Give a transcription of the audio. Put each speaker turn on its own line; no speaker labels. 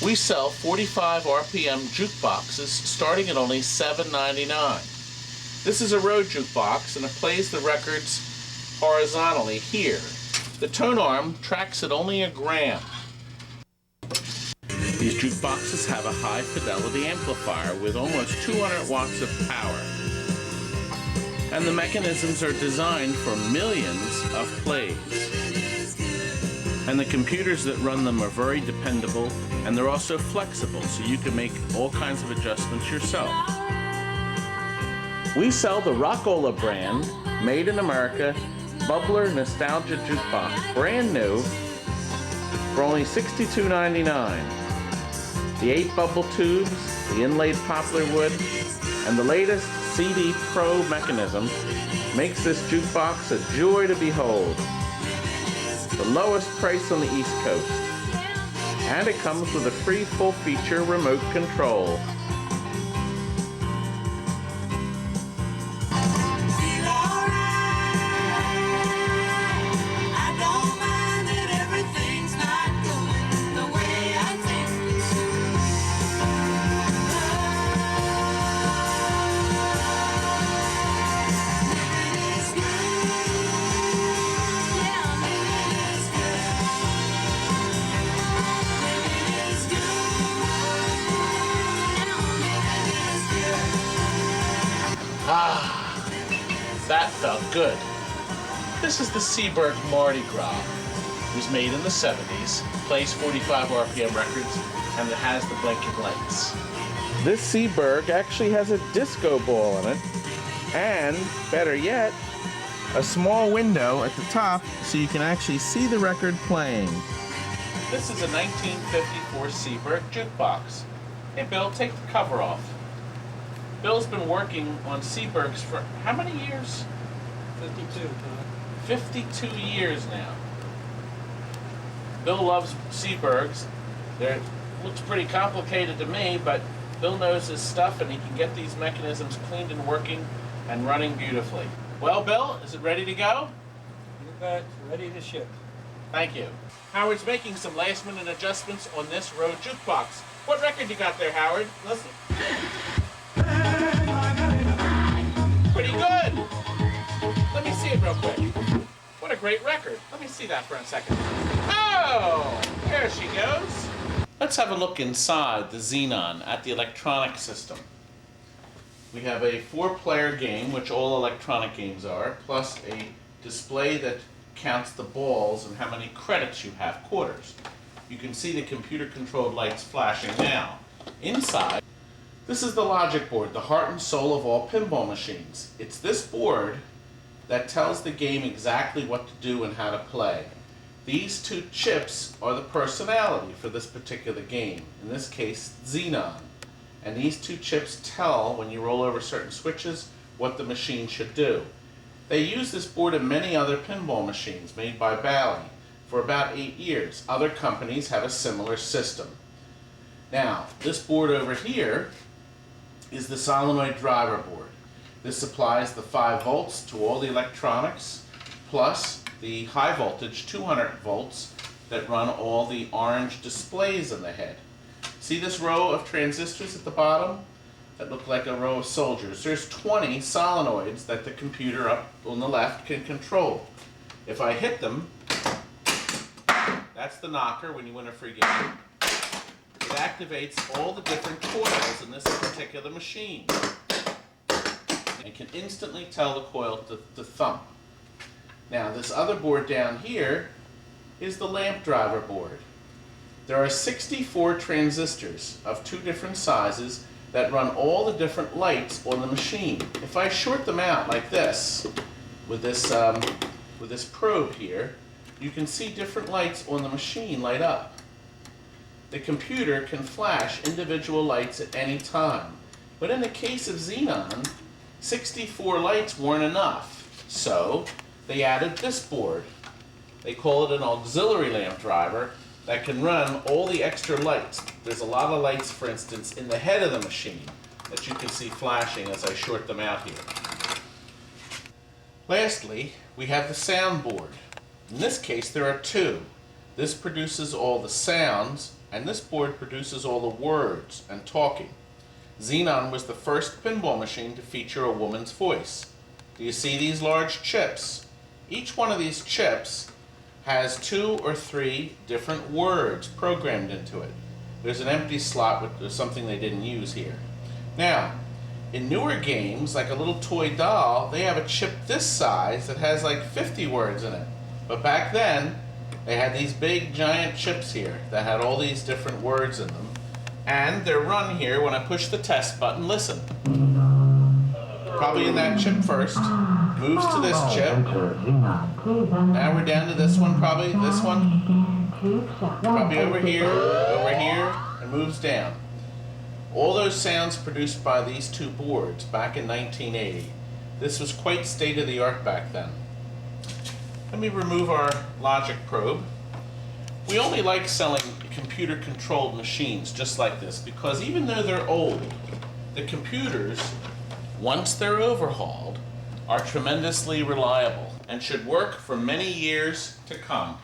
We sell 45 RPM jukeboxes starting at only $7.99. This is a road jukebox and it plays the records horizontally here. The tone arm tracks at only a gram. These jukeboxes have a high fidelity amplifier with almost 200 watts of power. And the mechanisms are designed for millions of plays. And the computers that run them are very dependable, and they're also flexible, so you can make all kinds of adjustments yourself. We sell the Rockola brand, made in America, Bubbler Nostalgia Jukebox, brand new, for only $62.99. The 8 bubble tubes, the inlaid poplar wood, and the latest CD Pro mechanism makes this jukebox a joy to behold. The lowest price on the East Coast. And it comes with a free full-feature remote control. Ah, that felt good. This is the Seeburg Mardi Gras. It was made in the 70s, plays 45 RPM records, and it has the blinking lights. This Seeburg actually has a disco ball in it, and, better yet, a small window at the top so you can actually see the record playing. This is a 1954 Seeburg jukebox. Hey Bill, take the cover off. Bill's been working on Seeburgs for how many years?
52.
52 years now. Bill loves Seeburgs. It looks pretty complicated to me, but Bill knows his stuff and he can get these mechanisms cleaned and working and running beautifully. Well, Bill, is it ready to go?
You bet. Ready to ship.
Thank you. Howard's making some last-minute adjustments on this road jukebox. What record you got there, Howard? Listen. Pretty good. Let me see it real quick. What a great record. Let me see that for a second. Oh, there she goes. Let's have a look inside the Xenon at the electronic system. We have a 4-player game, which all electronic games are, plus a display that counts the balls and how many credits you have, quarters. You can see the computer-controlled lights flashing now. Inside, this is the logic board, the heart and soul of all pinball machines. It's this board that tells the game exactly what to do and how to play. These 2 chips are the personality for this particular game, in this case, Xenon. And these 2 chips tell, when you roll over certain switches, what the machine should do. They use this board in many other pinball machines made by Bally for about 8 years. Other companies have a similar system. Now, this board over here is the solenoid driver board. This supplies the 5 volts to all the electronics, plus the high voltage 200 volts that run all the orange displays in the head. See this row of transistors at the bottom that look like a row of soldiers? There's 20 solenoids that the computer up on the left can control. If I hit them, that's the knocker when you win a free game. It activates all the different coils in this particular machine. It can instantly tell the coil to thump. Now this other board down here is the lamp driver board. There are 64 transistors of 2 different sizes that run all the different lights on the machine. If I short them out like this, with this probe here, you can see different lights on the machine light up. The computer can flash individual lights at any time. But in the case of Xenon, 64 lights weren't enough. So they added this board. They call it an auxiliary lamp driver that can run all the extra lights. There's a lot of lights, for instance, in the head of the machine that you can see flashing as I short them out here. Lastly, we have the sound board. In this case, there are 2. This produces all the sounds and this board produces all the words and talking. Xenon was the first pinball machine to feature a woman's voice. Do you see these large chips? Each one of these chips has 2 or 3 different words programmed into it. There's an empty slot with something they didn't use here. Now, in newer games, like a little toy doll, they have a chip this size that has like 50 words in it. But back then, they had these big giant chips here that had all these different words in them. And they're run here when I push the test button. Listen. Probably in that chip first. Moves to this chip. Now we're down to this one probably. This one. Probably over here, and moves down. All those sounds produced by these 2 boards back in 1980. This was quite state-of-the-art back then. Let me remove our logic probe. We only like selling computer-controlled machines just like this because even though they're old, the computers, once they're overhauled, are tremendously reliable and should work for many years to come.